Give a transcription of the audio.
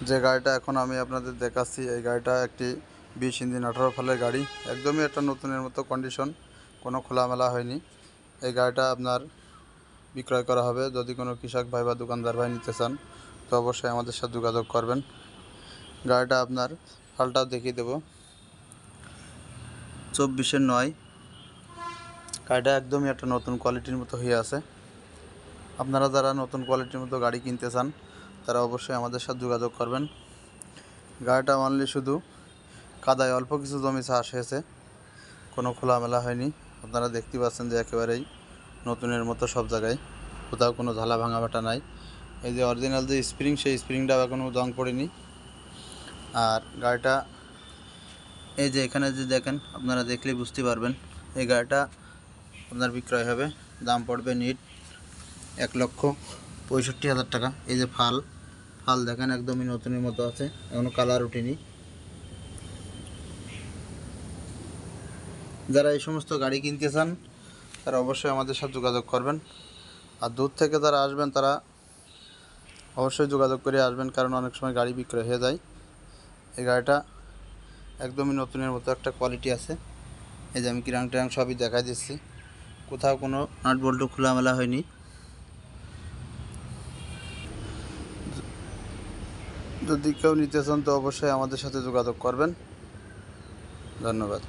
যে গাড়িটা এখন আমি আপনাদের দেখাচ্ছি, এই গাড়িটা একটি 20 ইঞ্জিন 18 ফালের গাড়ি, একদমই একটা নতুনের মতো কন্ডিশন, কোনো খোলামেলা হয়নি। এই গাড়িটা আপনার বিক্রয় করা হবে। যদি কোনো কৃষক ভাই বা দোকানদার ভাই নিতে চান তো অবশ্যই আমাদের সাথে যোগাযোগ করবেন। গাড়িটা আপনার ফালটাও দেখিয়ে দেবো, 24-9। গাড়িটা একদমই একটা নতুন কোয়ালিটির মতো হয়ে আছে। আপনারা যারা নতুন কোয়ালিটির মতো গাড়ি কিনতে চান তারা অবশ্যই আমাদের সাথে যোগাযোগ করবেন। গাড়িটা অনলি শুধু কাদায় অল্প কিছু জমি চাষ হয়েছে, কোনো খোলামেলা হয়নি। আপনারা দেখতে পাচ্ছেন যে একেবারেই নতুনের মতো সব জায়গায়, কোথাও কোনো ঝালা ভাঙা বাটা নাই। এই যে অরিজিনাল যে স্প্রিং, সেই স্প্রিংটাও এখনও জং পড়েনি। আর গাড়িটা এই যে এখানে যে দেখেন, আপনারা দেখলেই বুঝতে পারবেন। এই গাড়িটা আপনার বিক্রয় হবে, দাম পড়বে নিট 1,65,000 টাকা। এই যে ফাল দেখেন একদমই নতুনের মতো আছে, এখনও কালার উঠেনি। যারা এই সমস্ত গাড়ি কিনতে চান তারা অবশ্যই আমাদের সাথে যোগাযোগ করবেন। আর দূর থেকে যারা আসবেন তারা অবশ্যই যোগাযোগ করে আসবেন, কারণ অনেক সময় গাড়ি বিক্রয় হয়ে যায়। এই গাড়িটা একদমই নতুনের মতো একটা কোয়ালিটি আছে। এই যে আমি কিরাং টিরাং সবই দেখাই দিচ্ছি, কোথাও কোনো নাট বল্টু খোলামেলা হয়নি। যদি কেউ নিতে চান তো অবশ্যই আমাদের সাথে যোগাযোগ করবেন। ধন্যবাদ।